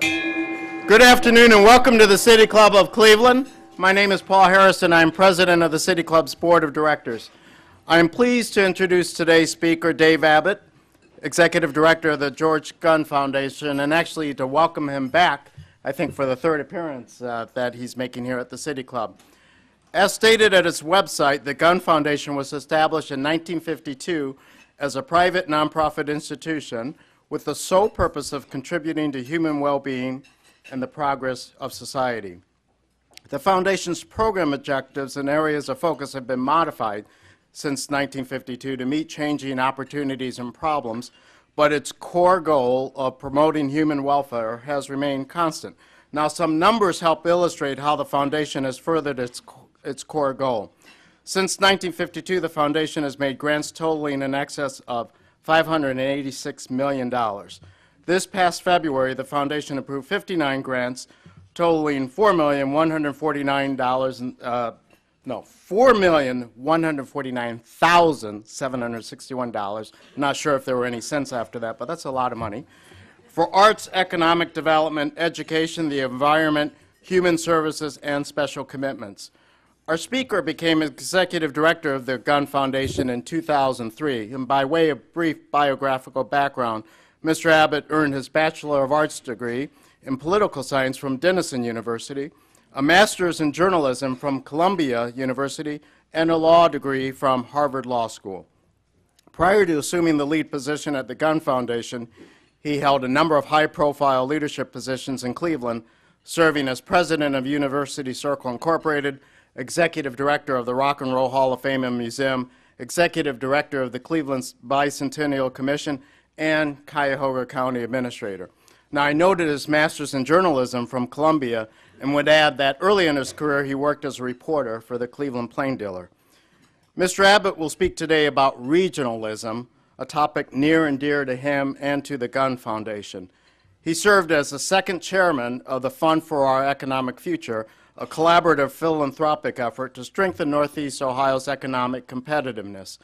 Good afternoon and welcome to the City Club of Cleveland. My name is Paul Harrison. I'm president of the City Club's Board of Directors. I am pleased to introduce today's speaker, Dave Abbott, Executive Director of the George Gunn Foundation, and actually to welcome him back, I think for the third appearance that he's making here at the City Club. As stated at its website, the Gunn Foundation was established in 1952 as a private nonprofit institution with the sole purpose of contributing to human well-being and the progress of society. The Foundation's program objectives and areas of focus have been modified since 1952 to meet changing opportunities and problems, but its core goal of promoting human welfare has remained constant. Now, some numbers help illustrate how the Foundation has furthered its core goal. Since 1952, the Foundation has made grants totaling in excess of $586 million. This past February, the Foundation approved 59 grants totaling $4,149,761. Not sure if there were any cents after that, but that's a lot of money. For arts, economic development, education, the environment, human services, and special commitments. Our speaker became executive director of the Gunn Foundation in 2003, and by way of brief biographical background, Mr. Abbott earned his Bachelor of Arts degree in political science from Denison University, a master's in journalism from Columbia University, and a law degree from Harvard Law School. Prior to assuming the lead position at the Gunn Foundation, he held a number of high-profile leadership positions in Cleveland, serving as president of University Circle Incorporated, executive director of the Rock and Roll Hall of Fame and Museum, executive director of the Cleveland Bicentennial Commission, and Cuyahoga County Administrator. Now, I noted his master's in journalism from Columbia and would add that early in his career he worked as a reporter for the Cleveland Plain Dealer. Mr. Abbott will speak today about regionalism, a topic near and dear to him and to the Gunn Foundation. He served as the second chairman of the Fund for Our Economic Future, a collaborative philanthropic effort to strengthen Northeast Ohio's economic competitiveness.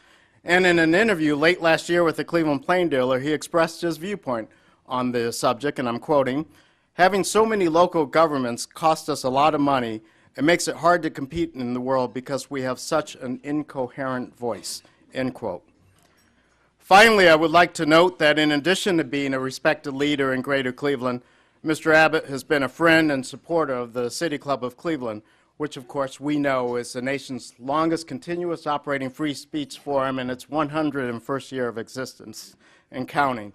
And in an interview late last year with the Cleveland Plain Dealer, he expressed his viewpoint on the subject, and I'm quoting, "Having so many local governments costs us a lot of money and makes it hard to compete in the world because we have such an incoherent voice," end quote. Finally, I would like to note that in addition to being a respected leader in Greater Cleveland, Mr. Abbott has been a friend and supporter of the City Club of Cleveland, which of course we know is the nation's longest continuous operating free speech forum in its 101st year of existence and counting.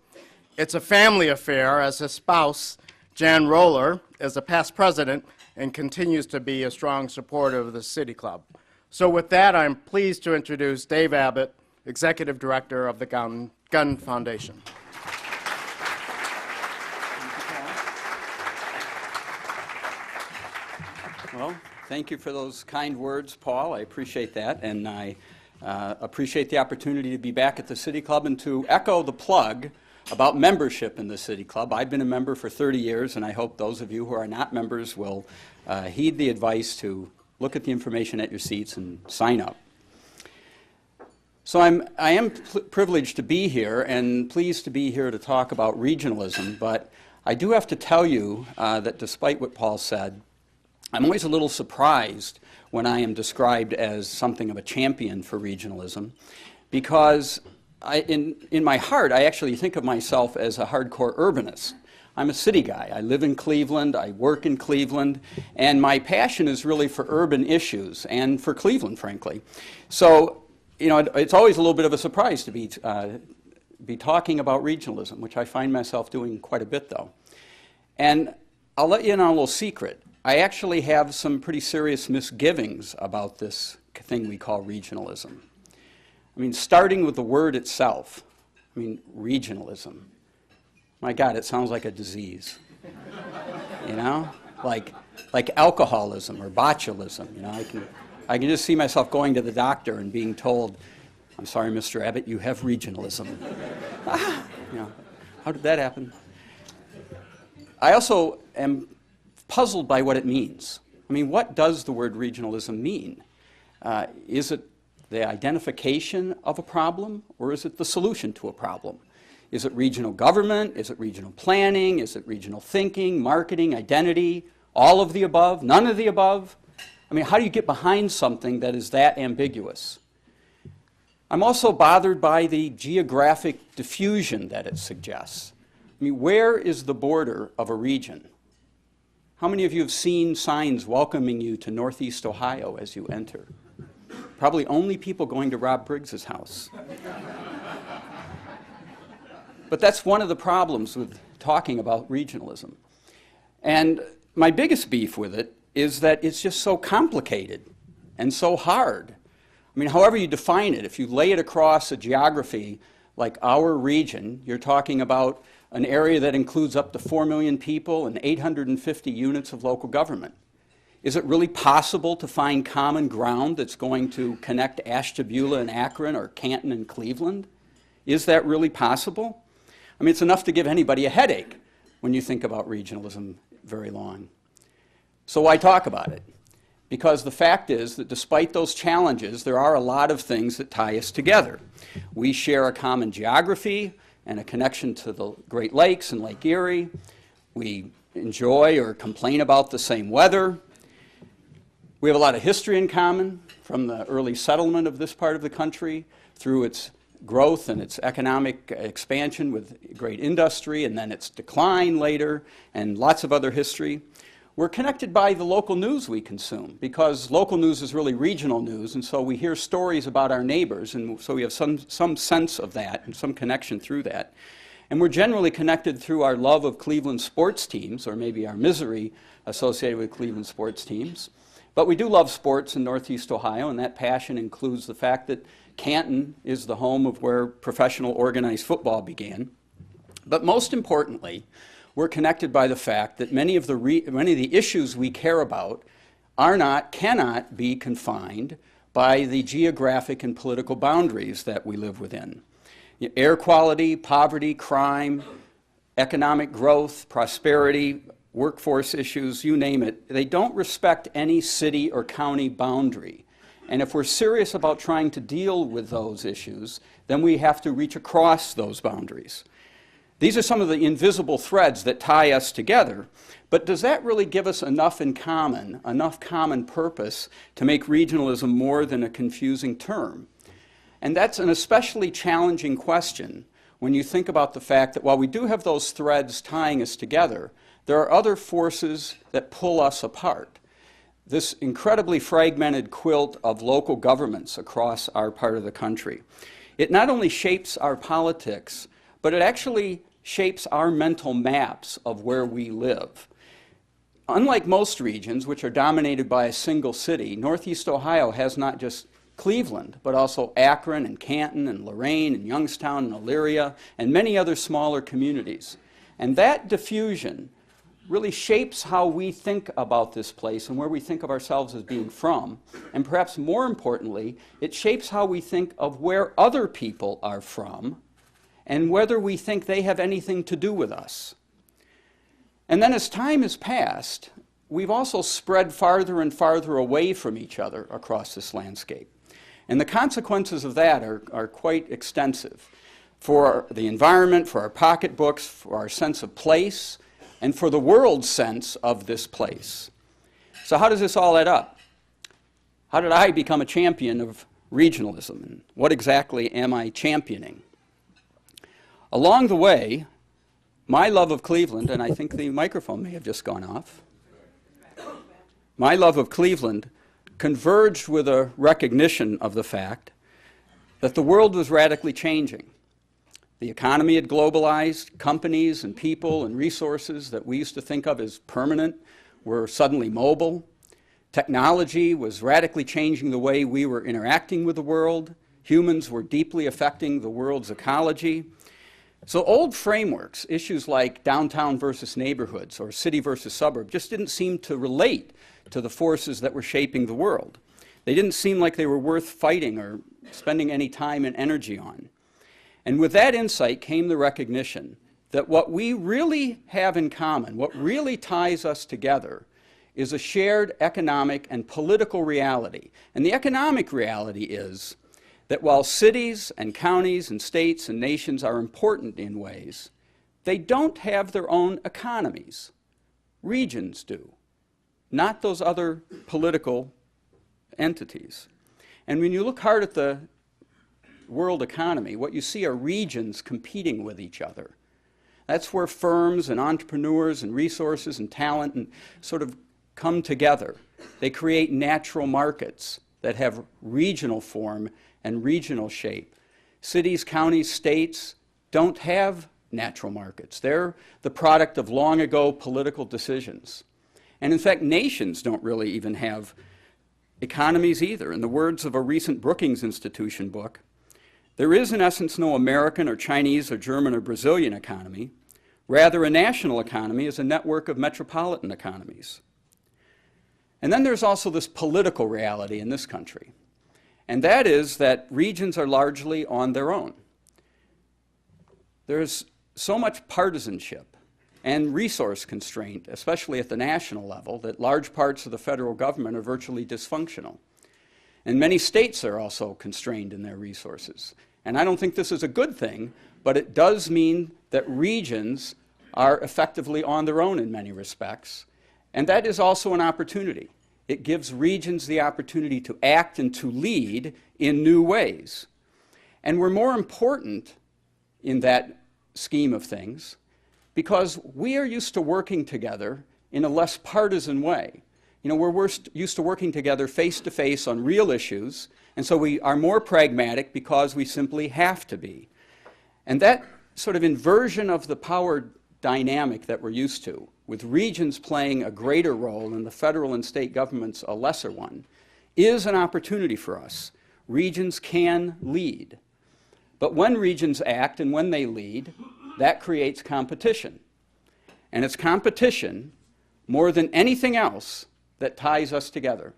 It's a family affair, as his spouse, Jan Roller, is a past president and continues to be a strong supporter of the City Club. So with that, I'm pleased to introduce Dave Abbott, Executive Director of the Gunn Foundation. Well, thank you for those kind words, Paul. I appreciate that, and I appreciate the opportunity to be back at the City Club and to echo the plug about membership in the City Club. I've been a member for 30 years, and I hope those of you who are not members will heed the advice to look at the information at your seats and sign up. So I am privileged to be here and pleased to be here to talk about regionalism, but I do have to tell you that despite what Paul said, I'm always a little surprised when I am described as something of a champion for regionalism, because in my heart, I actually think of myself as a hardcore urbanist. I'm a city guy. I live in Cleveland, I work in Cleveland, and my passion is really for urban issues and for Cleveland, frankly. So, you know, it's always a little bit of a surprise to be talking about regionalism, which I find myself doing quite a bit, though. And I'll let you in on a little secret. I actually have some pretty serious misgivings about this thing we call regionalism. I mean, starting with the word itself, I mean, regionalism. My God, it sounds like a disease, you know? Like alcoholism or botulism, you know? I can just see myself going to the doctor and being told, "I'm sorry, Mr. Abbott, you have regionalism." You know, how did that happen? I also am puzzled by what it means. I mean, what does the word regionalism mean? Is it the identification of a problem, or is it the solution to a problem? Is it regional government? Is it regional planning? Is it regional thinking, marketing, identity? All of the above? None of the above? I mean, how do you get behind something that is that ambiguous? I'm also bothered by the geographic diffusion that it suggests. I mean, where is the border of a region? How many of you have seen signs welcoming you to Northeast Ohio as you enter? Probably only people going to Rob Briggs's house. But that's one of the problems with talking about regionalism. And my biggest beef with it is that it's just so complicated and so hard. I mean, however you define it, if you lay it across a geography like our region, you're talking about an area that includes up to 4 million people and 850 units of local government. Is it really possible to find common ground that's going to connect Ashtabula and Akron or Canton and Cleveland? Is that really possible? I mean, it's enough to give anybody a headache when you think about regionalism very long. So why talk about it? Because the fact is that despite those challenges, there are a lot of things that tie us together. We share a common geography and a connection to the Great Lakes and Lake Erie. We enjoy or complain about the same weather. We have a lot of history in common, from the early settlement of this part of the country through its growth and its economic expansion with great industry, and then its decline later, and lots of other history. We're connected by the local news we consume, because local news is really regional news, and so we hear stories about our neighbors, and so we have some sense of that and some connection through that. And we're generally connected through our love of Cleveland sports teams, or maybe our misery associated with Cleveland sports teams. But we do love sports in Northeast Ohio, and that passion includes the fact that Canton is the home of where professional organized football began. But most importantly, we're connected by the fact that many of the issues we care about cannot be confined by the geographic and political boundaries that we live within. Air quality, poverty, crime, economic growth, prosperity, workforce issues, you name it, they don't respect any city or county boundary. And if we're serious about trying to deal with those issues, then we have to reach across those boundaries. These are some of the invisible threads that tie us together, but does that really give us enough in common, enough common purpose to make regionalism more than a confusing term? And that's an especially challenging question when you think about the fact that while we do have those threads tying us together, there are other forces that pull us apart. This incredibly fragmented quilt of local governments across our part of the country. It not only shapes our politics, but it actually shapes our mental maps of where we live. Unlike most regions, which are dominated by a single city, Northeast Ohio has not just Cleveland, but also Akron and Canton and Lorain and Youngstown and Elyria and many other smaller communities. And that diffusion really shapes how we think about this place and where we think of ourselves as being from. And perhaps more importantly, it shapes how we think of where other people are from and whether we think they have anything to do with us. And then as time has passed, we've also spread farther and farther away from each other across this landscape. And the consequences of that are quite extensive for the environment, for our pocketbooks, for our sense of place, and for the world's sense of this place. So how does this all add up? How did I become a champion of regionalism? And what exactly am I championing? Along the way, my love of Cleveland, and I think the microphone may have just gone off, my love of Cleveland converged with a recognition of the fact that the world was radically changing. The economy had globalized. Companies and people and resources that we used to think of as permanent were suddenly mobile. Technology was radically changing the way we were interacting with the world. Humans were deeply affecting the world's ecology. So old frameworks, issues like downtown versus neighborhoods or city versus suburb, just didn't seem to relate to the forces that were shaping the world. They didn't seem like they were worth fighting or spending any time and energy on. And with that insight came the recognition that what we really have in common, what really ties us together, is a shared economic and political reality. And the economic reality is that while cities and counties and states and nations are important in ways, they don't have their own economies. Regions do, not those other political entities. And when you look hard at the world economy, what you see are regions competing with each other. That's where firms and entrepreneurs and resources and talent and sort of come together. They create natural markets that have regional form and regional shape. Cities, counties, states don't have natural markets. They're the product of long ago political decisions. And in fact, nations don't really even have economies either. In the words of a recent Brookings Institution book, there is in essence no American or Chinese or German or Brazilian economy. Rather, a national economy is a network of metropolitan economies. And then there's also this political reality in this country. And that is that regions are largely on their own. There's so much partisanship and resource constraint, especially at the national level, that large parts of the federal government are virtually dysfunctional. And many states are also constrained in their resources. And I don't think this is a good thing, but it does mean that regions are effectively on their own in many respects. And that is also an opportunity. It gives regions the opportunity to act and to lead in new ways. And we're more important in that scheme of things because we are used to working together in a less partisan way. You know, we're used to working together face to face on real issues, and so we are more pragmatic because we simply have to be. And that sort of inversion of the power dynamic that we're used to, with regions playing a greater role and the federal and state governments a lesser one, is an opportunity for us. Regions can lead. But when regions act and when they lead, that creates competition. And it's competition, more than anything else, that ties us together.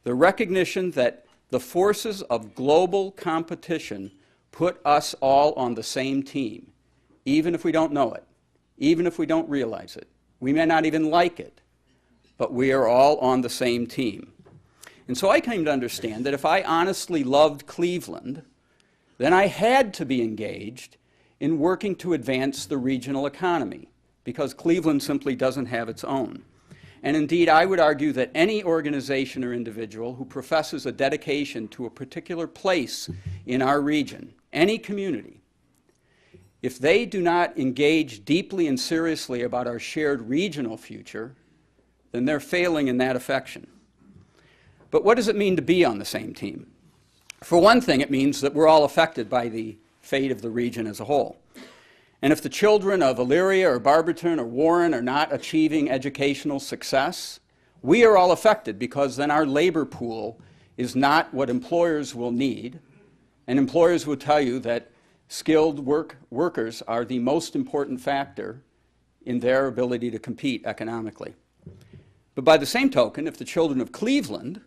The recognition that the forces of global competition put us all on the same team, even if we don't know it, even if we don't realize it. We may not even like it, but we are all on the same team. And so I came to understand that if I honestly loved Cleveland, then I had to be engaged in working to advance the regional economy, because Cleveland simply doesn't have its own. And indeed, I would argue that any organization or individual who professes a dedication to a particular place in our region, any community, if they do not engage deeply and seriously about our shared regional future, then they're failing in that affection. But what does it mean to be on the same team? For one thing, it means that we're all affected by the fate of the region as a whole. And if the children of Elyria or Barberton or Warren are not achieving educational success, we are all affected because then our labor pool is not what employers will need. And employers will tell you that skilled workers are the most important factor in their ability to compete economically. But by the same token, if the children of Cleveland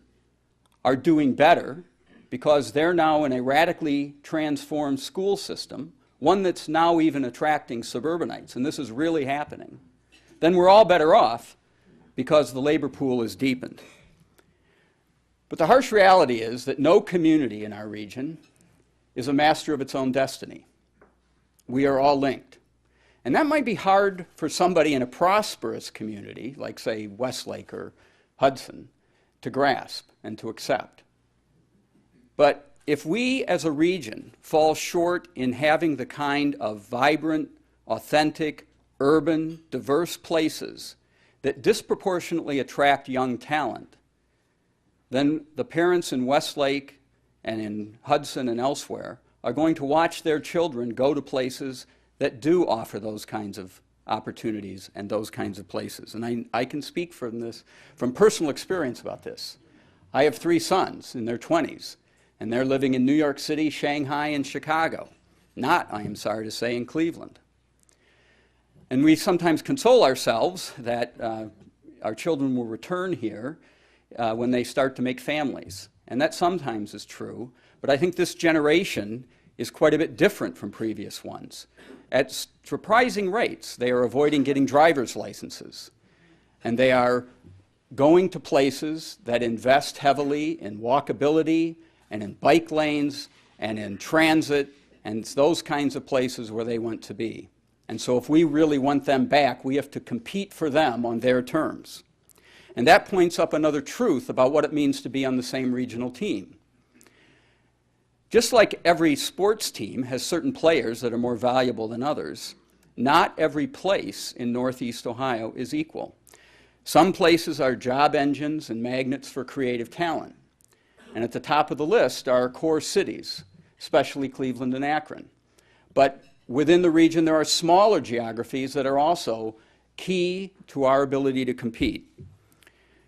are doing better because they're now in a radically transformed school system, one that's now even attracting suburbanites, and this is really happening, then we're all better off because the labor pool is deepened. But the harsh reality is that no community in our region is a master of its own destiny. We are all linked. And that might be hard for somebody in a prosperous community, like say Westlake or Hudson, to grasp and to accept. But if we as a region fall short in having the kind of vibrant, authentic, urban, diverse places that disproportionately attract young talent, then the parents in Westlake and in Hudson and elsewhere are going to watch their children go to places that do offer those kinds of opportunities and those kinds of places. And I can speak from personal experience about this. I have 3 sons in their 20s, and they're living in New York City, Shanghai, and Chicago, not, I am sorry to say, in Cleveland. And we sometimes console ourselves that our children will return here when they start to make families. And that sometimes is true, but I think this generation is quite a bit different from previous ones. At surprising rates, they are avoiding getting driver's licenses, and they are going to places that invest heavily in walkability and in bike lanes and in transit, and it's those kinds of places where they want to be. And so if we really want them back, we have to compete for them on their terms. And that points up another truth about what it means to be on the same regional team. Just like every sports team has certain players that are more valuable than others, not every place in Northeast Ohio is equal. Some places are job engines and magnets for creative talent. And at the top of the list are core cities, especially Cleveland and Akron. But within the region, there are smaller geographies that are also key to our ability to compete.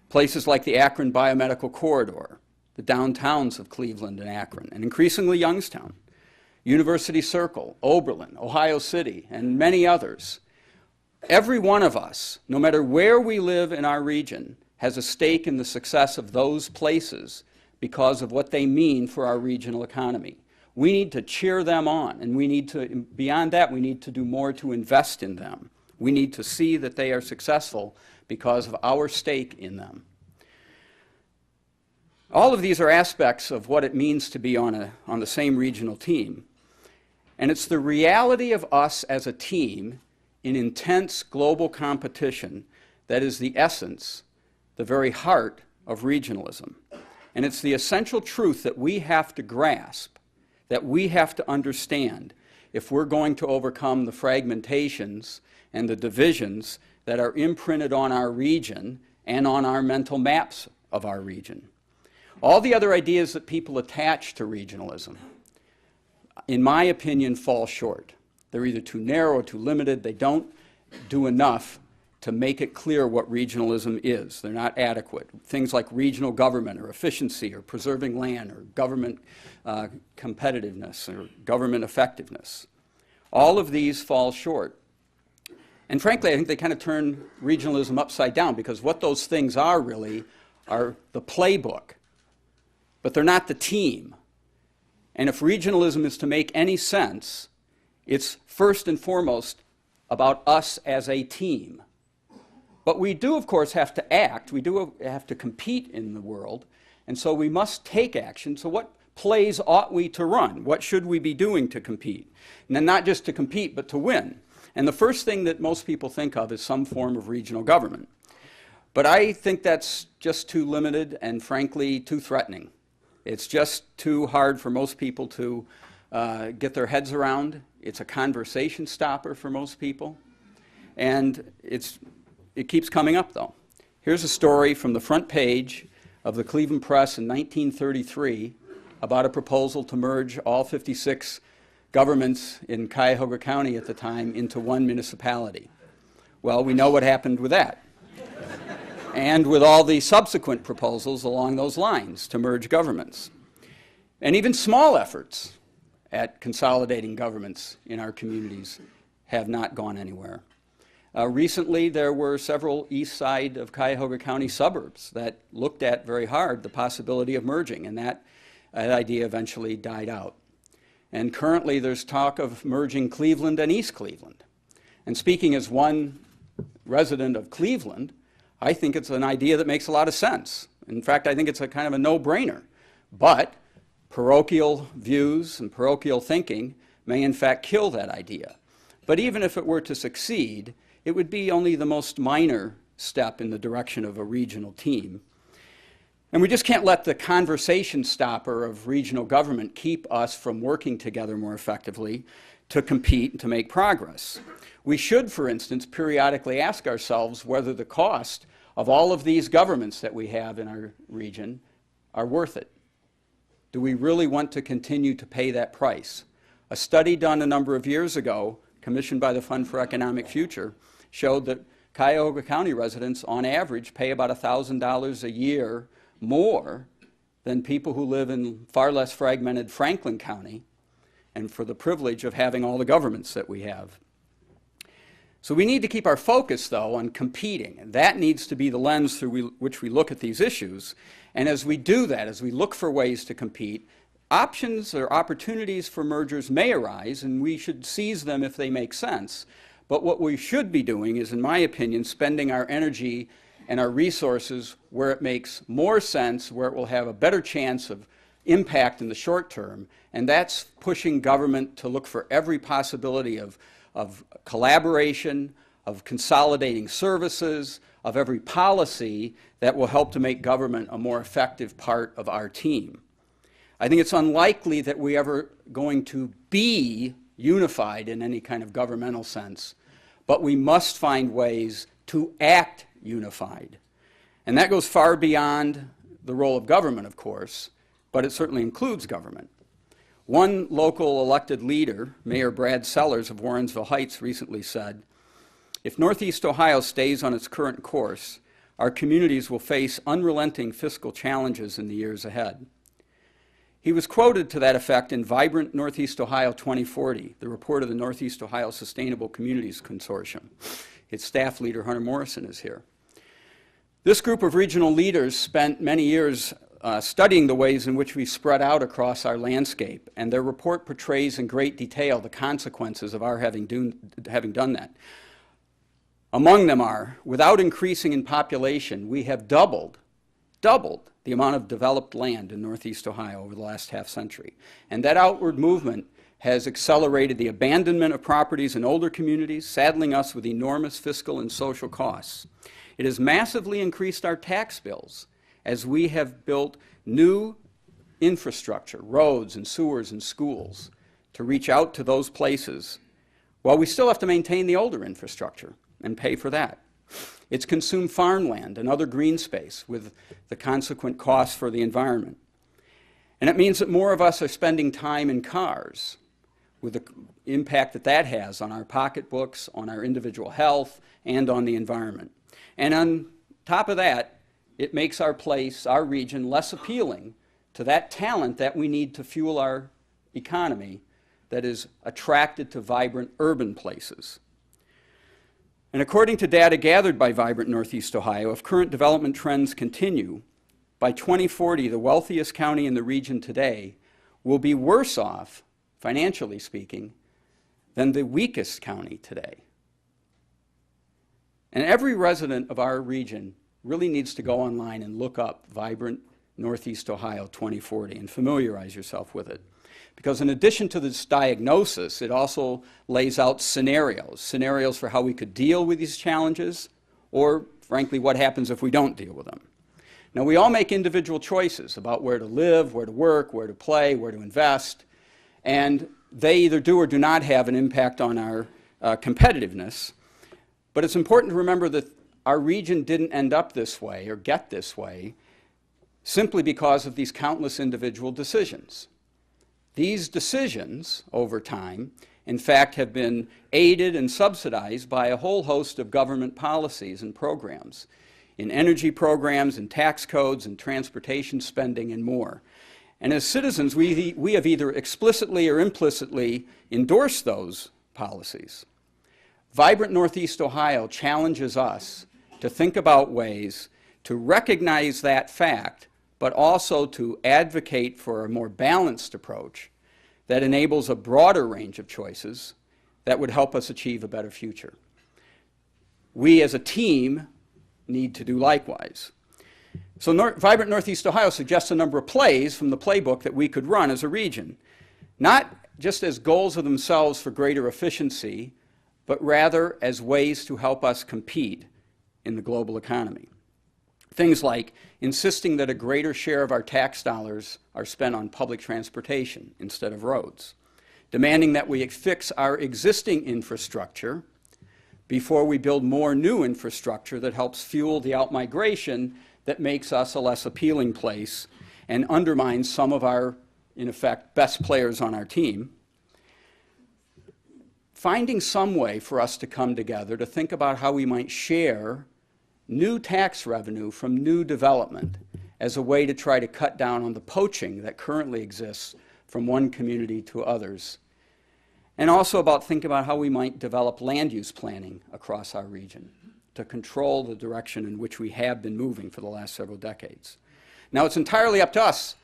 Places like the Akron Biomedical Corridor, the downtowns of Cleveland and Akron, and increasingly Youngstown, University Circle, Oberlin, Ohio City, and many others. Every one of us, no matter where we live in our region, has a stake in the success of those places because of what they mean for our regional economy. We need to cheer them on, and we need to, beyond that, we need to do more to invest in them. We need to see that they are successful because of our stake in them. All of these are aspects of what it means to be on the same regional team. And it's the reality of us as a team in intense global competition that is the essence, the very heart of regionalism. And it's the essential truth that we have to grasp, that we have to understand if we're going to overcome the fragmentations and the divisions that are imprinted on our region and on our mental maps of our region. All the other ideas that people attach to regionalism, in my opinion, fall short. They're either too narrow or too limited. They don't do enough to make it clear what regionalism is. They're not adequate. Things like regional government or efficiency or preserving land or government competitiveness or government effectiveness. All of these fall short. And frankly, I think they kind of turn regionalism upside down because what those things are really are the playbook, but they're not the team. And if regionalism is to make any sense, it's first and foremost about us as a team. But we do, of course, have to act. We do have to compete in the world. And so we must take action. So what plays ought we to run? What should we be doing to compete? And then not just to compete, but to win. And the first thing that most people think of is some form of regional government. But I think that's just too limited and, frankly, too threatening. It's just too hard for most people to get their heads around. It's a conversation stopper for most people. And it keeps coming up, though. Here's a story from the front page of the Cleveland Press in 1933 about a proposal to merge all 56 governments in Cuyahoga County at the time into one municipality. Well, we know what happened with that. And with all the subsequent proposals along those lines to merge governments. And even small efforts at consolidating governments in our communities have not gone anywhere. Recently, there were several east side of Cuyahoga County suburbs that looked at very hard the possibility of merging, and that idea eventually died out. And currently, there's talk of merging Cleveland and East Cleveland. And speaking as one resident of Cleveland, I think it's an idea that makes a lot of sense. In fact, I think it's a kind of a no-brainer. But parochial views and parochial thinking may in fact kill that idea. But even if it were to succeed, it would be only the most minor step in the direction of a regional team. And we just can't let the conversation stopper of regional government keep us from working together more effectively to compete and to make progress. We should, for instance, periodically ask ourselves whether the cost of all of these governments that we have in our region are worth it. Do we really want to continue to pay that price? A study done a number of years ago, commissioned by the Fund for Economic Future, showed that Cuyahoga County residents, on average, pay about $1,000 a year more than people who live in far less fragmented Franklin County, and for the privilege of having all the governments that we have. So we need to keep our focus, though, on competing. And that needs to be the lens through which we look at these issues. And as we do that, as we look for ways to compete, options or opportunities for mergers may arise, and we should seize them if they make sense. But what we should be doing is, in my opinion, spending our energy and our resources where it makes more sense, where it will have a better chance of impact in the short term, and that's pushing government to look for every possibility of collaboration, of consolidating services, of every policy that will help to make government a more effective part of our team. I think it's unlikely that we're ever going to be unified in any kind of governmental sense, but we must find ways to act unified. And that goes far beyond the role of government, of course, but it certainly includes government. One local elected leader, Mayor Brad Sellers of Warrensville Heights, recently said, "If Northeast Ohio stays on its current course, our communities will face unrelenting fiscal challenges in the years ahead." He was quoted to that effect in Vibrant Northeast Ohio 2040, the report of the Northeast Ohio Sustainable Communities Consortium. Its staff leader, Hunter Morrison, is here. This group of regional leaders spent many years studying the ways in which we spread out across our landscape, and their report portrays in great detail the consequences of our having done that. Among them are, without increasing in population, we have doubled the amount of developed land in Northeast Ohio over the last half century. And that outward movement has accelerated the abandonment of properties in older communities, saddling us with enormous fiscal and social costs. It has massively increased our tax bills as we have built new infrastructure, roads and sewers and schools, to reach out to those places, while we still have to maintain the older infrastructure and pay for that. It's consumed farmland and other green space with the consequent costs for the environment. And it means that more of us are spending time in cars, with the impact that that has on our pocketbooks, on our individual health, and on the environment. And on top of that, it makes our place, our region, less appealing to that talent that we need to fuel our economy that is attracted to vibrant urban places. And according to data gathered by Vibrant Northeast Ohio, if current development trends continue, by 2040, the wealthiest county in the region today will be worse off, financially speaking, than the weakest county today. And every resident of our region really needs to go online and look up Vibrant Northeast Ohio 2040 and familiarize yourself with it. Because in addition to this diagnosis, it also lays out scenarios for how we could deal with these challenges, or frankly, what happens if we don't deal with them. Now, we all make individual choices about where to live, where to work, where to play, where to invest, and they either do or do not have an impact on our competitiveness. But it's important to remember that our region didn't end up this way or get this way simply because of these countless individual decisions. These decisions, over time, in fact, have been aided and subsidized by a whole host of government policies and programs, in energy programs, in tax codes, in transportation spending, and more. And as citizens, we have either explicitly or implicitly endorsed those policies. Vibrant Northeast Ohio challenges us to think about ways to recognize that fact, but also to advocate for a more balanced approach that enables a broader range of choices that would help us achieve a better future. We as a team need to do likewise. So Vibrant Northeast Ohio suggests a number of plays from the playbook that we could run as a region, not just as goals of themselves for greater efficiency, but rather as ways to help us compete in the global economy. Things like insisting that a greater share of our tax dollars are spent on public transportation instead of roads, demanding that we fix our existing infrastructure before we build more new infrastructure that helps fuel the outmigration that makes us a less appealing place and undermines some of our, in effect, best players on our team. Finding some way for us to come together to think about how we might share new tax revenue from new development as a way to try to cut down on the poaching that currently exists from one community to others. And also about thinking about how we might develop land use planning across our region to control the direction in which we have been moving for the last several decades. Now, it's entirely up to us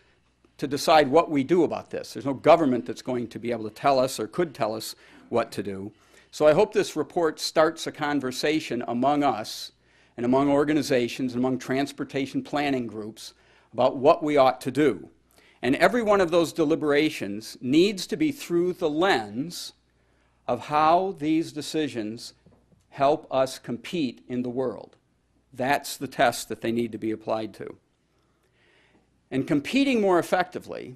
to decide what we do about this. There's no government that's going to be able to tell us or could tell us what to do. So I hope this report starts a conversation among us and among organizations and among transportation planning groups about what we ought to do. And every one of those deliberations needs to be through the lens of how these decisions help us compete in the world. That's the test that they need to be applied to. And competing more effectively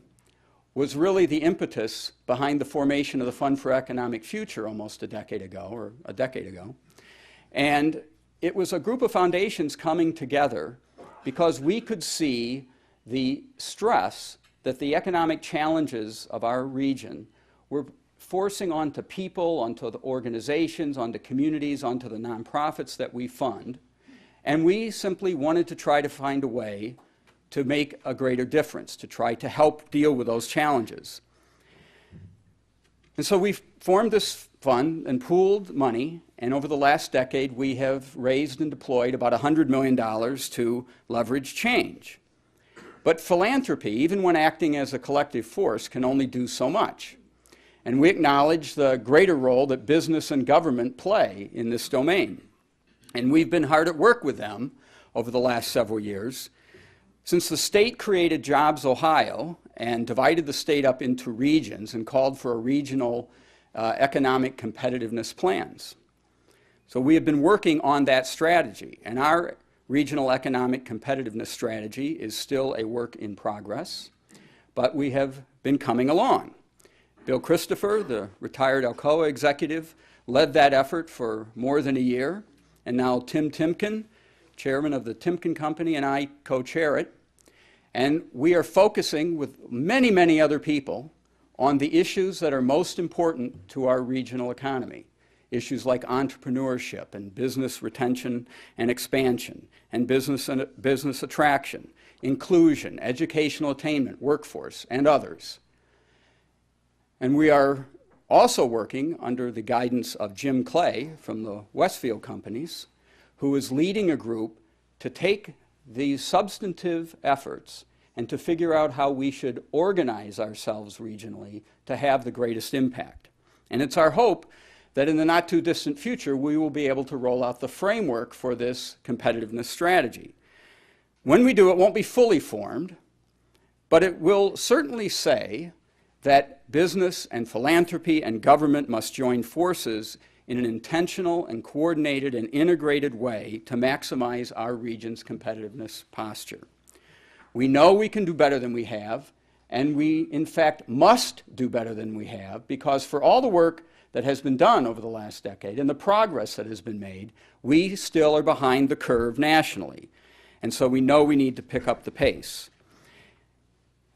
was really the impetus behind the formation of the Fund for Economic Future almost a decade ago. And it was a group of foundations coming together because we could see the stress that the economic challenges of our region were forcing onto people, onto the organizations, onto communities, onto the nonprofits that we fund. And we simply wanted to try to find a way to make a greater difference, to try to help deal with those challenges. And so we formed this fund and pooled money, and over the last decade we have raised and deployed about $100 million to leverage change. But philanthropy, even when acting as a collective force, can only do so much. And we acknowledge the greater role that business and government play in this domain. And we've been hard at work with them over the last several years. Since the state created Jobs Ohio and divided the state up into regions and called for a regional economic competitiveness plans. So we have been working on that strategy, and our regional economic competitiveness strategy is still a work in progress, but we have been coming along. Bill Christopher, the retired Alcoa executive, led that effort for more than a year, and now Tim Timken, chairman of the Timken Company, and I co-chair it. And we are focusing with many, many other people on the issues that are most important to our regional economy. Issues like entrepreneurship and business retention and expansion, and business attraction, inclusion, educational attainment, workforce, and others. And we are also working under the guidance of Jim Clay from the Westfield Companies, who is leading a group to take these substantive efforts and to figure out how we should organize ourselves regionally to have the greatest impact. And it's our hope that in the not too distant future we will be able to roll out the framework for this competitiveness strategy. When we do, it won't be fully formed, but it will certainly say that business and philanthropy and government must join forces in an intentional and coordinated and integrated way to maximize our region's competitiveness posture. We know we can do better than we have, and we in fact must do better than we have, because for all the work that has been done over the last decade and the progress that has been made, we still are behind the curve nationally. And so we know we need to pick up the pace.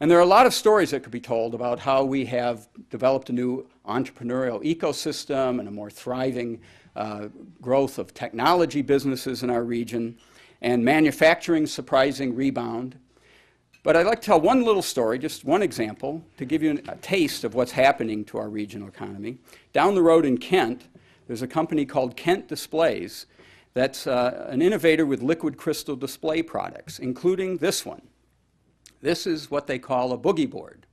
And there are a lot of stories that could be told about how we have developed a new entrepreneurial ecosystem and a more thriving growth of technology businesses in our region, and manufacturing's surprising rebound. But I'd like to tell one little story, just one example, to give you a taste of what's happening to our regional economy. Down the road in Kent, there's a company called Kent Displays that's an innovator with liquid crystal display products, including this one. This is what they call a boogie board.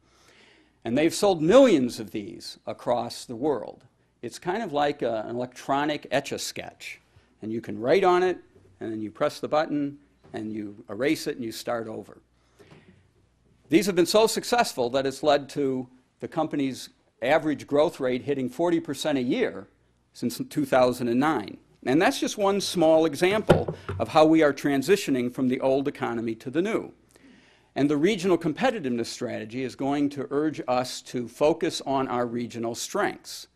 And they've sold millions of these across the world. It's kind of like an electronic Etch-a-Sketch. And you can write on it, and then you press the button, and you erase it, and you start over. These have been so successful that it's led to the company's average growth rate hitting 40% a year since 2009. And that's just one small example of how we are transitioning from the old economy to the new. And the regional competitiveness strategy is going to urge us to focus on our regional strengths.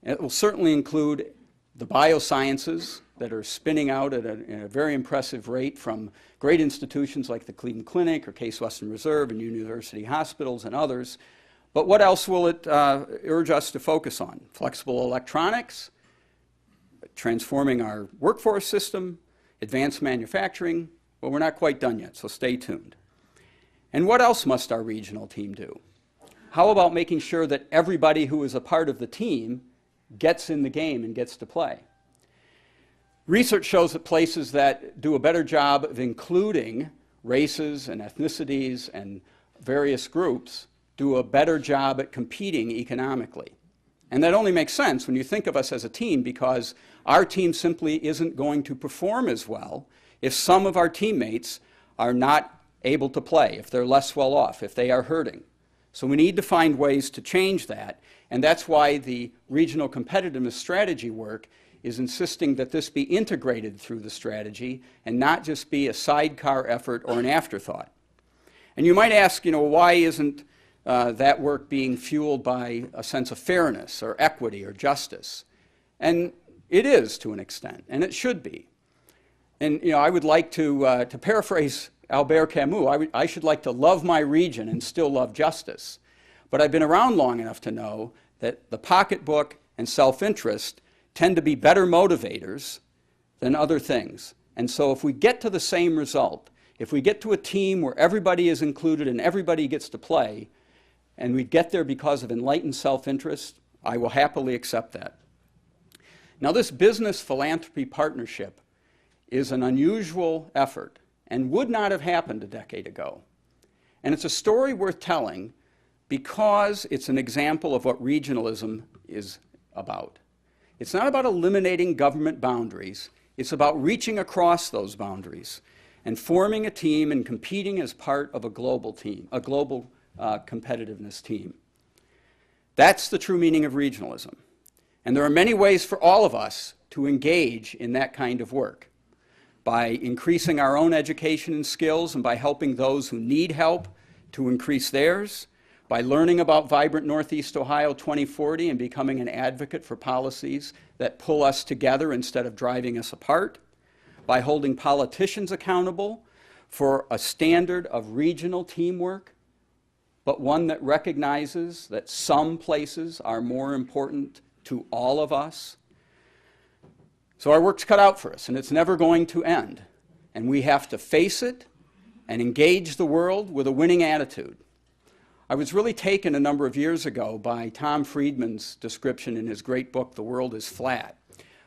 It will certainly include the biosciences that are spinning out at a very impressive rate from great institutions like the Cleveland Clinic or Case Western Reserve and university hospitals and others. But what else will it urge us to focus on? Flexible electronics, transforming our workforce system, advanced manufacturing. Well, we're not quite done yet, so stay tuned. And what else must our regional team do? How about making sure that everybody who is a part of the team gets in the game and gets to play? Research shows that places that do a better job of including races and ethnicities and various groups do a better job at competing economically. And that only makes sense when you think of us as a team, because our team simply isn't going to perform as well if some of our teammates are not able to play, if they're less well off, if they are hurting. So we need to find ways to change that, and that's why the regional competitiveness strategy work is insisting that this be integrated through the strategy and not just be a sidecar effort or an afterthought. And you might ask, why isn't that work being fueled by a sense of fairness or equity or justice? And it is to an extent, and it should be. And I would like to paraphrase Albert Camus, I should like to love my region and still love justice. But I've been around long enough to know that the pocketbook and self-interest tend to be better motivators than other things. And so if we get to the same result, if we get to a team where everybody is included and everybody gets to play, and we get there because of enlightened self-interest, I will happily accept that. Now, this business philanthropy partnership is an unusual effort and would not have happened a decade ago. And it's a story worth telling because it's an example of what regionalism is about. It's not about eliminating government boundaries. It's about reaching across those boundaries and forming a team and competing as part of a global team, a global competitiveness team. That's the true meaning of regionalism. And there are many ways for all of us to engage in that kind of work, by increasing our own education and skills and by helping those who need help to increase theirs, by learning about Vibrant Northeast Ohio 2040 and becoming an advocate for policies that pull us together instead of driving us apart, by holding politicians accountable for a standard of regional teamwork, but one that recognizes that some places are more important to all of us. So our work's cut out for us, and it's never going to end. And we have to face it and engage the world with a winning attitude. I was really taken a number of years ago by Tom Friedman's description in his great book, The World is Flat,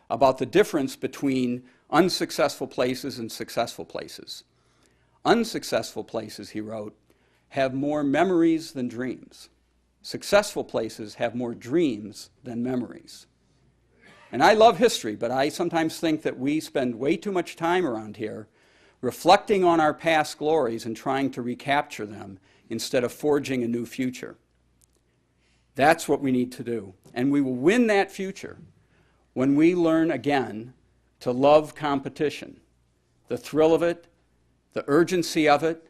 about the difference between unsuccessful places and successful places. Unsuccessful places, he wrote, have more memories than dreams. Successful places have more dreams than memories. And I love history, but I sometimes think that we spend way too much time around here reflecting on our past glories and trying to recapture them instead of forging a new future. That's what we need to do. And we will win that future when we learn again to love competition, the thrill of it, the urgency of it,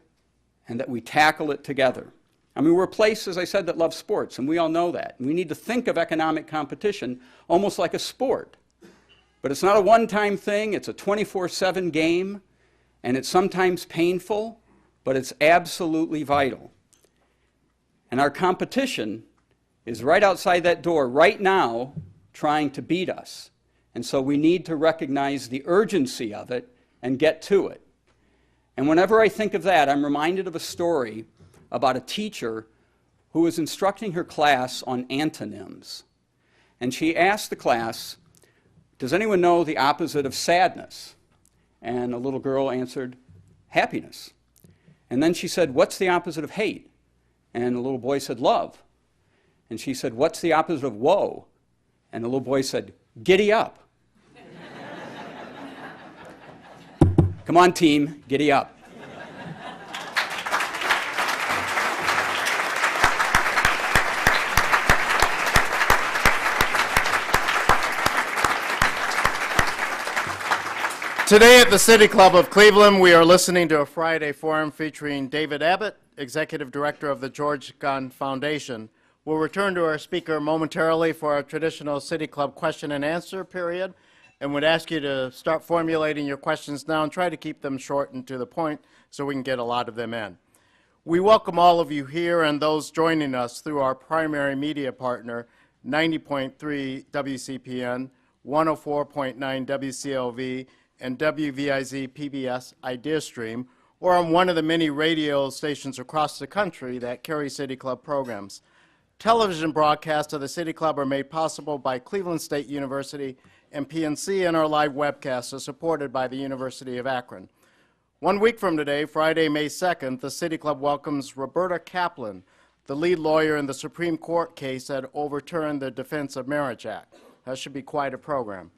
and that we tackle it together. I mean, we're a place, as I said, that loves sports, and we all know that. And we need to think of economic competition almost like a sport. But it's not a one-time thing, it's a 24/7 game, and it's sometimes painful, but it's absolutely vital. And our competition is right outside that door right now trying to beat us. And so we need to recognize the urgency of it and get to it. And whenever I think of that, I'm reminded of a story about a teacher who was instructing her class on antonyms. And she asked the class, does anyone know the opposite of sadness? And a little girl answered, happiness. And then she said, what's the opposite of hate? And a little boy said, love. And she said, what's the opposite of woe? And the little boy said, giddy up. Come on, team, giddy up. Today at the City Club of Cleveland, we are listening to a Friday forum featuring David Abbott, Executive Director of the George Gunn Foundation. We'll return to our speaker momentarily for our traditional City Club question and answer period, and would ask you to start formulating your questions now and try to keep them short and to the point so we can get a lot of them in. We welcome all of you here and those joining us through our primary media partner, 90.3 WCPN, 104.9 WCLV, and WVIZ PBS IdeaStream, or on one of the many radio stations across the country that carry City Club programs. Television broadcasts of the City Club are made possible by Cleveland State University and PNC, and our live webcasts are supported by the University of Akron. 1 week from today, Friday, May 2nd, the City Club welcomes Roberta Kaplan, the lead lawyer in the Supreme Court case that overturned the Defense of Marriage Act. That should be quite a program.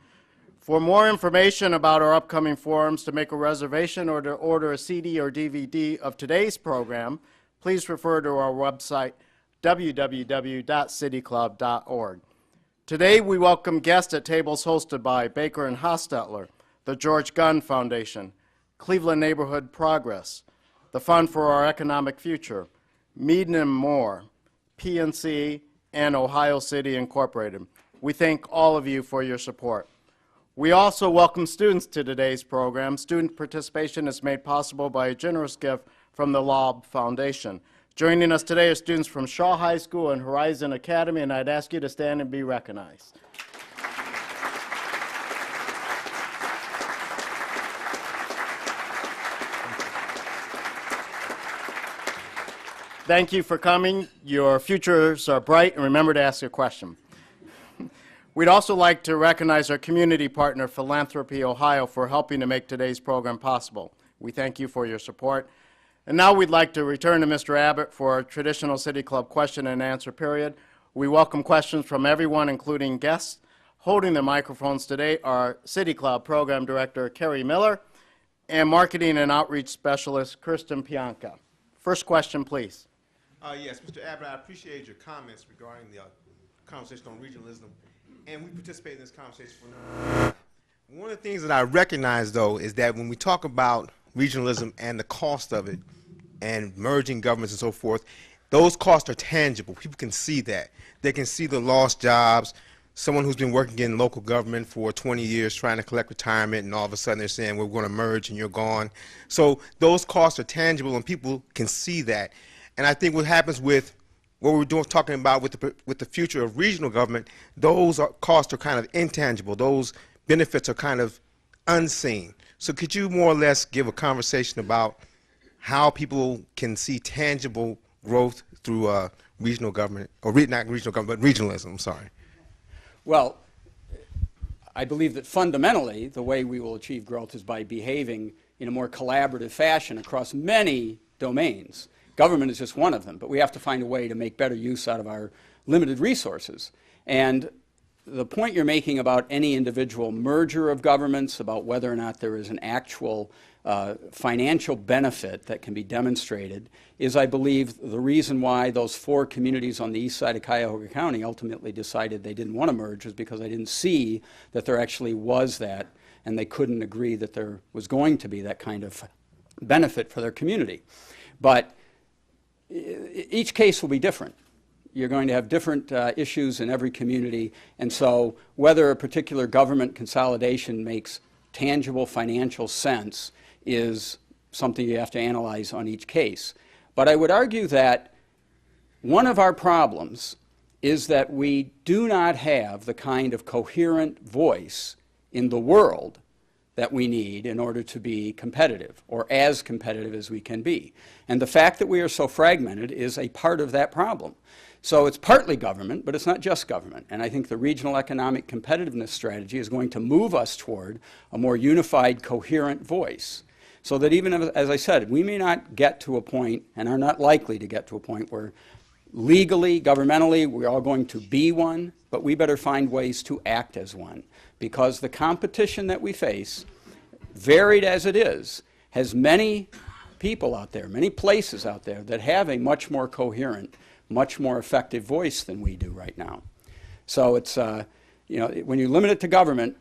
For more information about our upcoming forums, to make a reservation or to order a CD or DVD of today's program, please refer to our website, www.cityclub.org. Today, we welcome guests at tables hosted by Baker and Hostetler, the George Gunn Foundation, Cleveland Neighborhood Progress, the Fund for Our Economic Future, Mead and More, PNC, and Ohio City Incorporated. We thank all of you for your support. We also welcome students to today's program. Student participation is made possible by a generous gift from the Loeb Foundation. Joining us today are students from Shaw High School and Horizon Academy, and I'd ask you to stand and be recognized. Thank you for coming. Your futures are bright, and remember to ask a question. We'd also like to recognize our community partner, Philanthropy Ohio, for helping to make today's program possible. We thank you for your support. And now we'd like to return to Mr. Abbott for our traditional City Club question and answer period. We welcome questions from everyone, including guests. Holding the microphones today are City Club Program Director Carrie Miller and Marketing and Outreach Specialist Kirsten Pianka. First question, please. Yes, Mr. Abbott, I appreciate your comments regarding the conversation on regionalism, and we participate in this conversation for now. One of the things that I recognize, though, is that when we talk about regionalism and the cost of it, and merging governments and so forth, those costs are tangible. People can see that. They can see the lost jobs, someone who's been working in local government for 20 years trying to collect retirement, and all of a sudden they're saying, we're going to merge and you're gone. So those costs are tangible, and people can see that. And I think what happens with what we're talking about with the future of regional government, those costs are kind of intangible. Those benefits are kind of unseen. So could you more or less give a conversation about how people can see tangible growth through regional government, or not regional government, but regionalism, I'm sorry. Well, I believe that fundamentally the way we will achieve growth is by behaving in a more collaborative fashion across many domains. Government is just one of them, but we have to find a way to make better use out of our limited resources. And the point you're making about any individual merger of governments, about whether or not there is an actual financial benefit that can be demonstrated, is, I believe, the reason why those 4 communities on the east side of Cuyahoga County ultimately decided they didn't want to merge, is because they didn't see that there actually was that, and they couldn't agree that there was going to be that kind of benefit for their community. But each case will be different. You're going to have different issues in every community, and so whether a particular government consolidation makes tangible financial sense is something you have to analyze on each case. But I would argue that one of our problems is that we do not have the kind of coherent voice in the world that we need in order to be competitive, or as competitive as we can be. And the fact that we are so fragmented is a part of that problem. So it's partly government, but it's not just government. And I think the regional economic competitiveness strategy is going to move us toward a more unified, coherent voice. So that even, as I said, we may not get to a point, and are not likely to get to a point, where legally, governmentally, we're all going to be one, but we better find ways to act as one. Because the competition that we face, varied as it is, has many people out there, many places out there that have a much more coherent, much more effective voice than we do right now. So it's, when you limit it to government,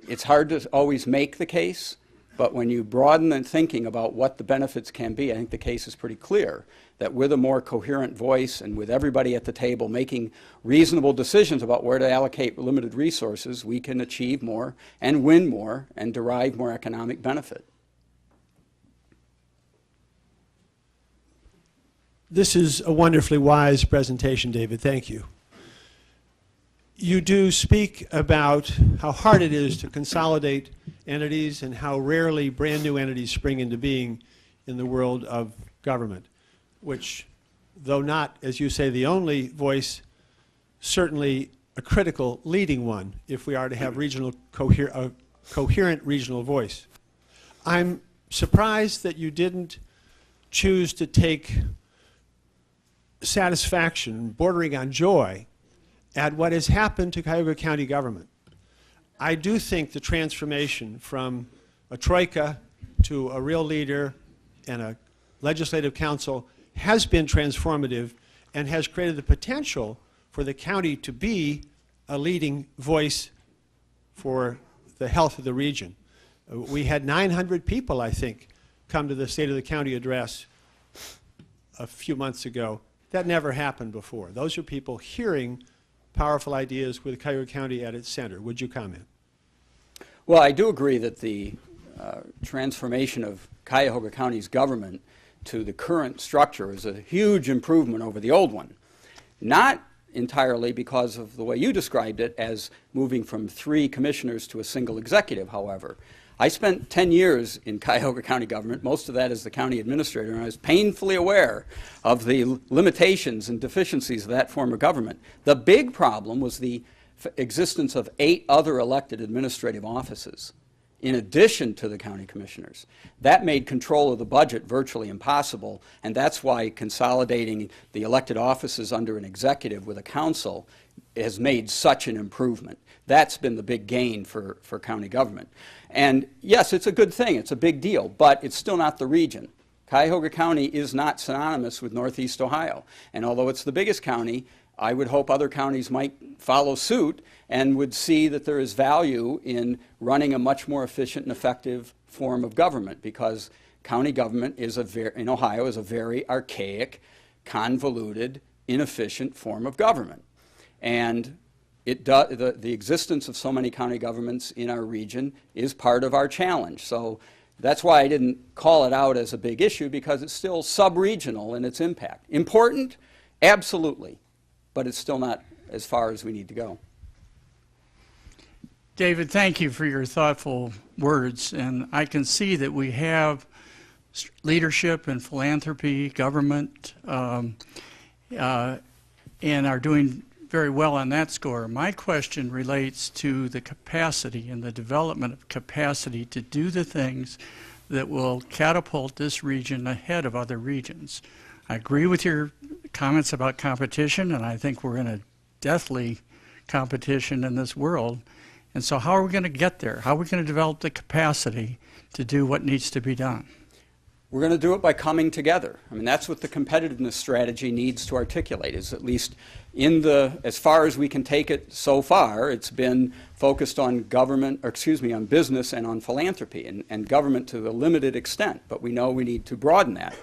it's hard to always make the case, but when you broaden the thinking about what the benefits can be, I think the case is pretty clear that with a more coherent voice and with everybody at the table making reasonable decisions about where to allocate limited resources, we can achieve more and win more and derive more economic benefit. This is a wonderfully wise presentation, David. Thank you. You do speak about how hard it is to consolidate entities and how rarely brand new entities spring into being in the world of government, which, though not, as you say, the only voice, certainly a critical leading one if we are to have regional coherent regional voice. I'm surprised that you didn't choose to take satisfaction bordering on joy at what has happened to Cuyahoga County government. I do think the transformation from a troika to a real leader and a legislative council has been transformative and has created the potential for the county to be a leading voice for the health of the region. We had 900 people, I think, come to the State of the County address a few months ago. That never happened before. Those are people hearing powerful ideas with Cuyahoga County at its center. Would you comment? Well, I do agree that the transformation of Cuyahoga County's government to the current structure is a huge improvement over the old one. Not entirely because of the way you described it as moving from 3 commissioners to a single executive, however. I spent 10 years in Cuyahoga County government, most of that as the county administrator, and I was painfully aware of the limitations and deficiencies of that form of government. The big problem was the existence of 8 other elected administrative offices in addition to the county commissioners. That made control of the budget virtually impossible, and that's why consolidating the elected offices under an executive with a council has made such an improvement. That's been the big gain for county government. And yes, it's a good thing, it's a big deal, but it's still not the region. Cuyahoga County is not synonymous with Northeast Ohio, and although it's the biggest county, I would hope other counties might follow suit and would see that there is value in running a much more efficient and effective form of government, because county government is in Ohio is a very archaic, convoluted, inefficient form of government. And the existence of so many county governments in our region is part of our challenge. So that's why I didn't call it out as a big issue, because it's still sub-regional in its impact. Important? Absolutely. But it's still not as far as we need to go. David, thank you for your thoughtful words. And I can see that we have leadership and philanthropy, government, and are doing very well on that score. My question relates to the capacity and the development of capacity to do the things that will catapult this region ahead of other regions. I agree with your comments about competition, and I think we're in a deathly competition in this world. And so how are we going to get there? How are we going to develop the capacity to do what needs to be done? We're going to do it by coming together. I mean, that's what the competitiveness strategy needs to articulate, is at least as far as we can take it so far, it's been focused on on business and on philanthropy, and government to a limited extent, but we know we need to broaden that.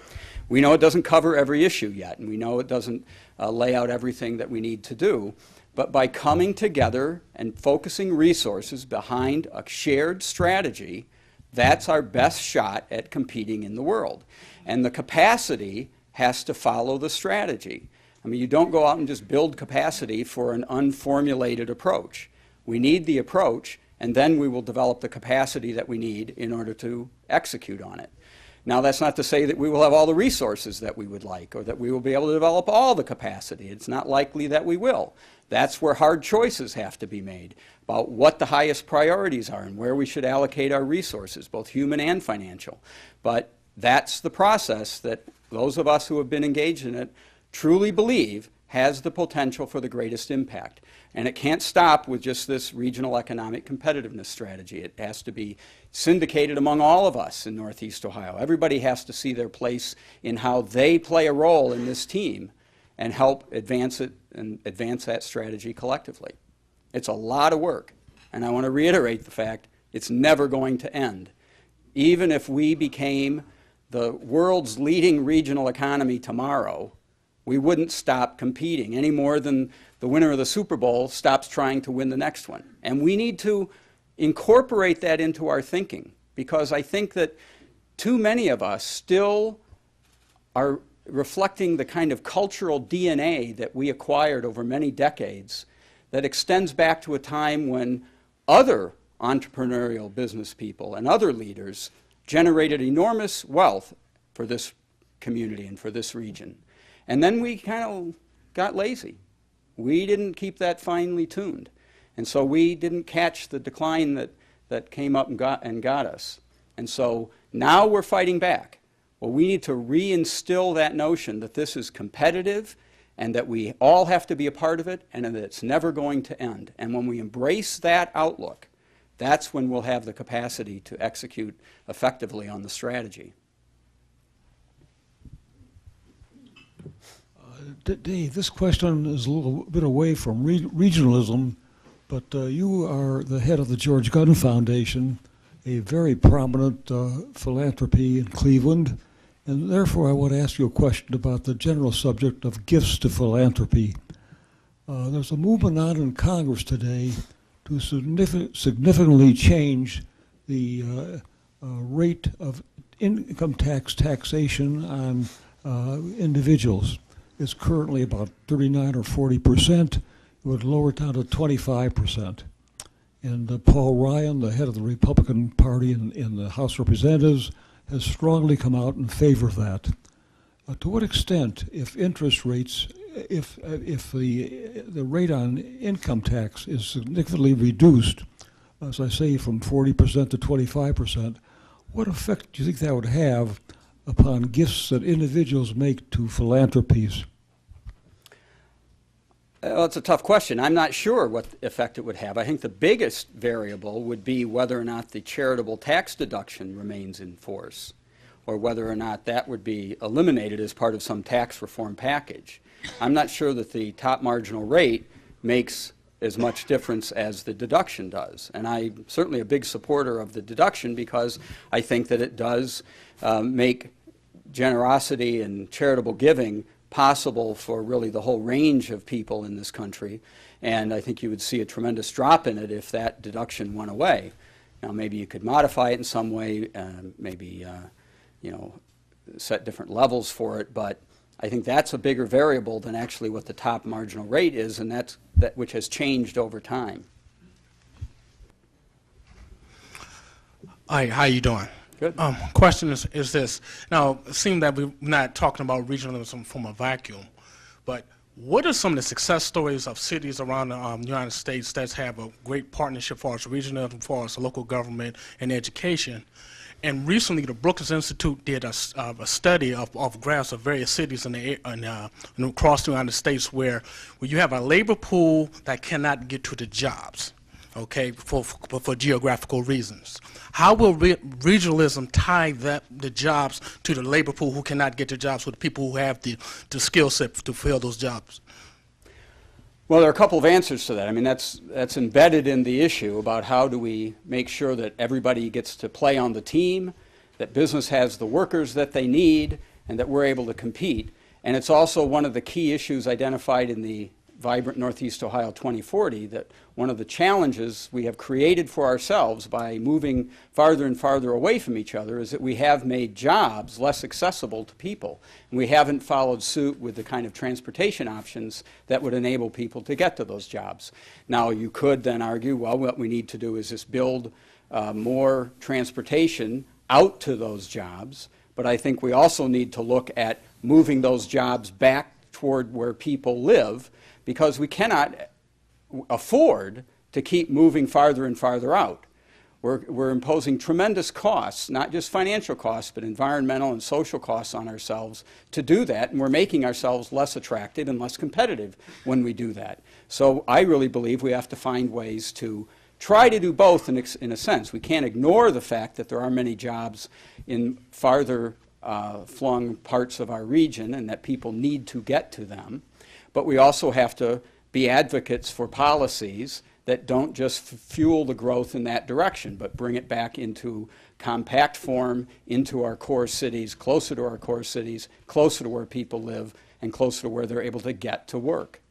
We know it doesn't cover every issue yet, and we know it doesn't lay out everything that we need to do, but by coming together and focusing resources behind a shared strategy, that's our best shot at competing in the world. And the capacity has to follow the strategy. I mean, you don't go out and just build capacity for an unformulated approach. We need the approach, and then we will develop the capacity that we need in order to execute on it. Now, that's not to say that we will have all the resources that we would like, or that we will be able to develop all the capacity. It's not likely that we will. That's where hard choices have to be made about what the highest priorities are and where we should allocate our resources, both human and financial. But that's the process that those of us who have been engaged in it truly believe has the potential for the greatest impact. And it can't stop with just this regional economic competitiveness strategy. It has to be syndicated among all of us in Northeast Ohio. Everybody has to see their place in how they play a role in this team and help advance it and advance that strategy collectively. It's a lot of work, and I want to reiterate the fact it's never going to end. Even if we became the world's leading regional economy tomorrow, we wouldn't stop competing any more than the winner of the Super Bowl stops trying to win the next one. And we need to incorporate that into our thinking, because I think that too many of us still are reflecting the kind of cultural DNA that we acquired over many decades that extends back to a time when other entrepreneurial business people and other leaders generated enormous wealth for this community and for this region. And then we kind of got lazy. We didn't keep that finely tuned. And so we didn't catch the decline that came up and got us. And so now we're fighting back. Well, we need to reinstill that notion that this is competitive and that we all have to be a part of it and that it's never going to end. And when we embrace that outlook That's when we'll have the capacity to execute effectively on the strategy. Dave, this question is a little bit away from regionalism, but you are the head of the George Gunn Foundation, a very prominent philanthropy in Cleveland, and therefore I want to ask you a question about the general subject of gifts to philanthropy. There's a movement on in Congress today to significantly change the rate of income taxation on individuals. It's currently about 39 or 40%. It would lower it down to 25%. And Paul Ryan, the head of the Republican Party in the House of Representatives, has strongly come out in favor of that. To what extent, if interest rates, if the rate on income tax is significantly reduced, as I say, from 40% to 25%, what effect do you think that would have upon gifts that individuals make to philanthropies? Well, it's a tough question. I'm not sure what effect it would have. I think the biggest variable would be whether or not the charitable tax deduction remains in force, or whether or not that would be eliminated as part of some tax reform package. I'm not sure that the top marginal rate makes as much difference as the deduction does. And I'm certainly a big supporter of the deduction because I think that it does make generosity and charitable giving possible for really the whole range of people in this country. And I think you would see a tremendous drop in it if that deduction went away. Now, maybe you could modify it in some way, maybe set different levels for it, but I think that's a bigger variable than actually what the top marginal rate is, and that's that which has changed over time. Hi, how you doing? Good. Question is this. Now, it seems that we're not talking about regionalism from a vacuum, but what are some of the success stories of cities around the United States that have a great partnership for us regionalism, for us local government and education? And recently, the Brookings Institute did a study of graphs of various cities across the United States where you have a labor pool that cannot get to the jobs, okay, for geographical reasons. How will regionalism tie the jobs to the labor pool who cannot get the jobs with the people who have the skill set to fill those jobs? Well, there are a couple of answers to that. I mean, that's embedded in the issue about how do we make sure that everybody gets to play on the team, that business has the workers that they need, and that we're able to compete. And it's also one of the key issues identified in the Vibrant Northeast Ohio 2040, that one of the challenges we have created for ourselves by moving farther and farther away from each other is that we have made jobs less accessible to people. And we haven't followed suit with the kind of transportation options that would enable people to get to those jobs. Now, you could then argue, well, what we need to do is just build more transportation out to those jobs. But I think we also need to look at moving those jobs back toward where people live, because we cannot afford to keep moving farther and farther out. We're imposing tremendous costs, not just financial costs, but environmental and social costs on ourselves to do that, and we're making ourselves less attractive and less competitive when we do that. So I really believe we have to find ways to try to do both in a sense. We can't ignore the fact that there are many jobs in farther flung parts of our region and that people need to get to them. But we also have to be advocates for policies that don't just fuel the growth in that direction, but bring it back into compact form, into our core cities, closer to our core cities, closer to where people live, and closer to where they're able to get to work.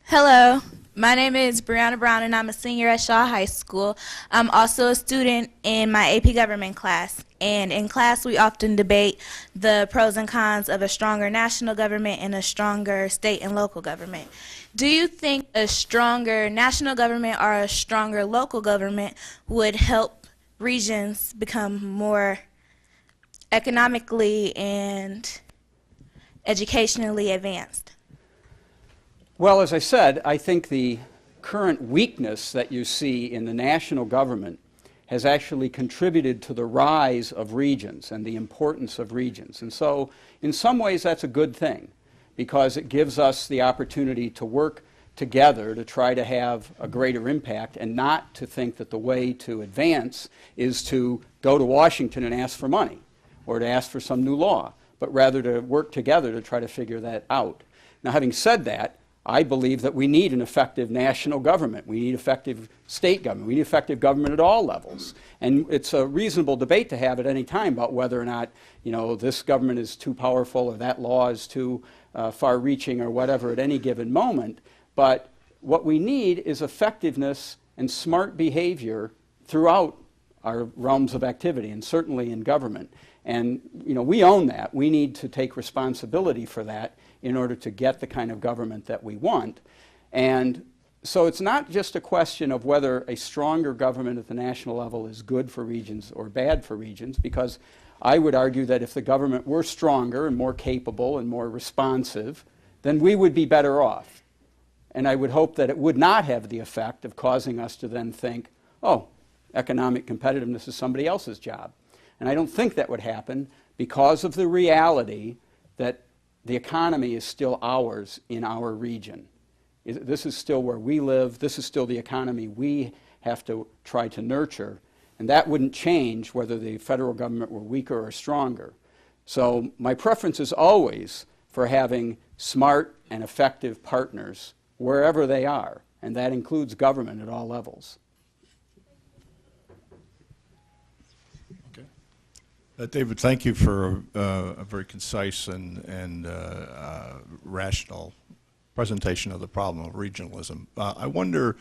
Hello, my name is Brianna Brown and I'm a senior at Shaw High School. I'm also a student in my AP Government class. And in class we often debate the pros and cons of a stronger national government and a stronger state and local government. Do you think a stronger national government or a stronger local government would help regions become more economically and educationally advanced? Well, as I said, I think the current weakness that you see in the national government has actually contributed to the rise of regions and the importance of regions. And so, in some ways, that's a good thing, because it gives us the opportunity to work together to try to have a greater impact, and not to think that the way to advance is to go to Washington and ask for money or to ask for some new law, but rather to work together to try to figure that out. Now, having said that, I believe that we need an effective national government. We need effective state government. We need effective government at all levels. And it's a reasonable debate to have at any time about whether or not, this government is too powerful or that law is too far-reaching or whatever at any given moment. But what we need is effectiveness and smart behavior throughout our realms of activity, and certainly in government. And we own that. We need to take responsibility for that in order to get the kind of government that we want. And so it's not just a question of whether a stronger government at the national level is good for regions or bad for regions, because I would argue that if the government were stronger and more capable and more responsive, then we would be better off. And I would hope that it would not have the effect of causing us to then think, oh, economic competitiveness is somebody else's job. And I don't think that would happen because of the reality that the economy is still ours in our region. This is still where we live. This is still the economy we have to try to nurture. And that wouldn't change whether the federal government were weaker or stronger. So my preference is always for having smart and effective partners wherever they are. And that includes government at all levels. David, thank you for a very concise and rational presentation of the problem of regionalism. I wonder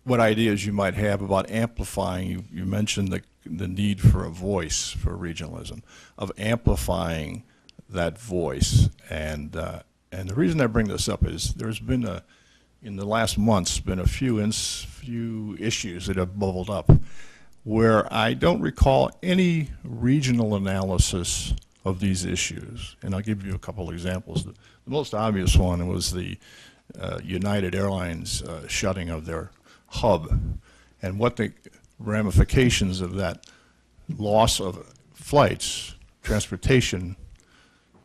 what ideas you might have about amplifying. You mentioned the need for a voice for regionalism, of amplifying that voice. And the reason I bring this up is there's been in the last months, been a few issues that have bubbled up where I don't recall any regional analysis of these issues. And I'll give you a couple examples. The most obvious one was the United Airlines shutting of their hub, and what the ramifications of that loss of flights, transportation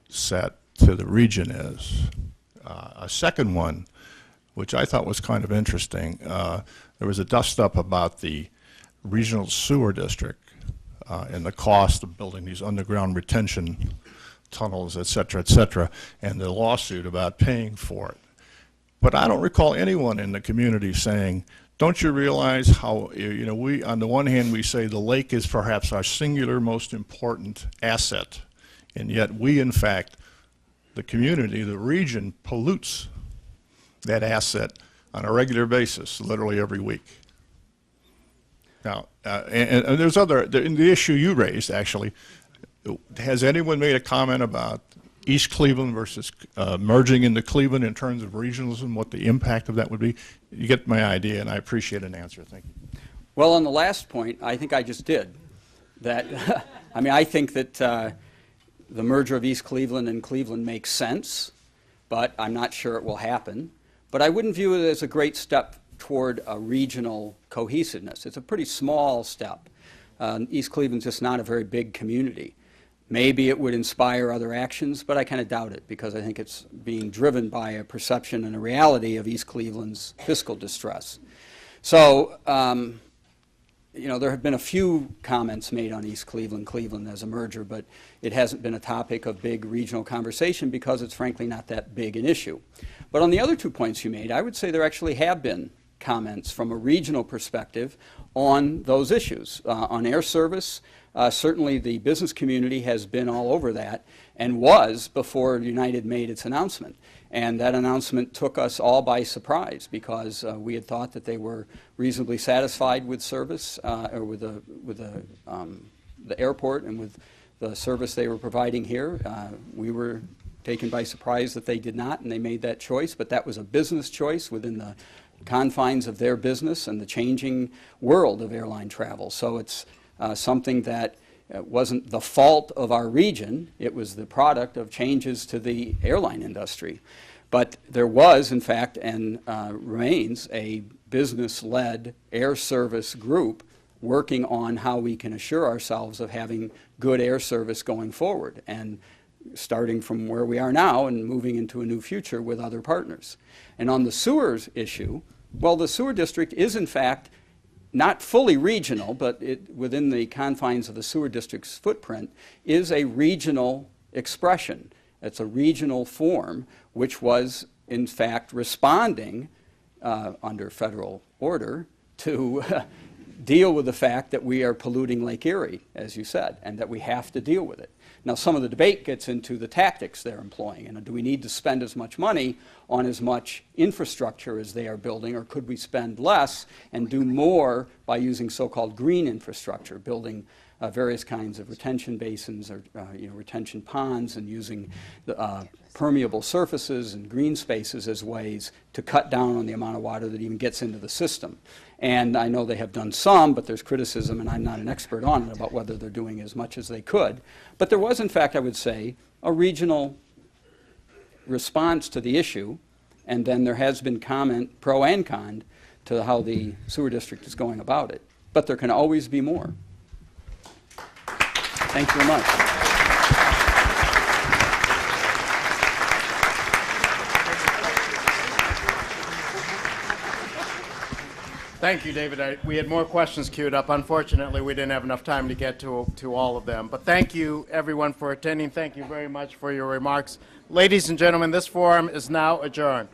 set to the region is. A second one, which I thought was kind of interesting, there was a dust-up about the regional sewer district and the cost of building these underground retention tunnels, et cetera, and the lawsuit about paying for it. But I don't recall anyone in the community saying, don't you realize how, we, on the one hand, we say the lake is perhaps our singular most important asset, and yet we, in fact, the community, the region, pollutes that asset on a regular basis, literally every week. Now, and there's in the issue you raised, actually, has anyone made a comment about East Cleveland versus merging into Cleveland in terms of regionalism, what the impact of that would be? You get my idea, and I appreciate an answer. Thank you. Well, on the last point, I think I just did. That, I think that the merger of East Cleveland and Cleveland makes sense, but I'm not sure it will happen. But I wouldn't view it as a great step toward a regional cohesiveness. It's a pretty small step. East Cleveland's just not a very big community. Maybe it would inspire other actions, but I kind of doubt it because I think it's being driven by a perception and a reality of East Cleveland's fiscal distress. So, there have been a few comments made on East Cleveland as a merger, but it hasn't been a topic of big regional conversation because it's frankly not that big an issue. But on the other 2 points you made, I would say there actually have been comments from a regional perspective on those issues. On air service, certainly the business community has been all over that and was before United made its announcement. And that announcement took us all by surprise because we had thought that they were reasonably satisfied with service or with the airport and with the service they were providing here. We were taken by surprise that they did not, and they made that choice, but that was a business choice within the confines of their business and the changing world of airline travel. So it's something that wasn't the fault of our region, it was the product of changes to the airline industry. But there was, in fact, and remains a business-led air service group working on how we can assure ourselves of having good air service going forward. And starting from where we are now and moving into a new future with other partners. And on the sewers issue, well, the sewer district is in fact not fully regional, but within the confines of the sewer district's footprint is a regional expression. It's a regional form which was in fact responding under federal order to deal with the fact that we are polluting Lake Erie, as you said, and that we have to deal with it. Now, some of the debate gets into the tactics they're employing, and do we need to spend as much money on as much infrastructure as they are building, or could we spend less and do more by using so-called green infrastructure, building various kinds of retention basins or retention ponds, and using the, permeable surfaces and green spaces as ways to cut down on the amount of water that even gets into the system. And I know they have done some, but there's criticism, and I'm not an expert on it, about whether they're doing as much as they could. But there was, in fact, I would say, a regional response to the issue, and then there has been comment, pro and con, to how the sewer district is going about it. But there can always be more. Thank you very much. Thank you, David. We had more questions queued up. Unfortunately, we didn't have enough time to get to all of them. But thank you, everyone, for attending. Thank you very much for your remarks. Ladies and gentlemen, this forum is now adjourned.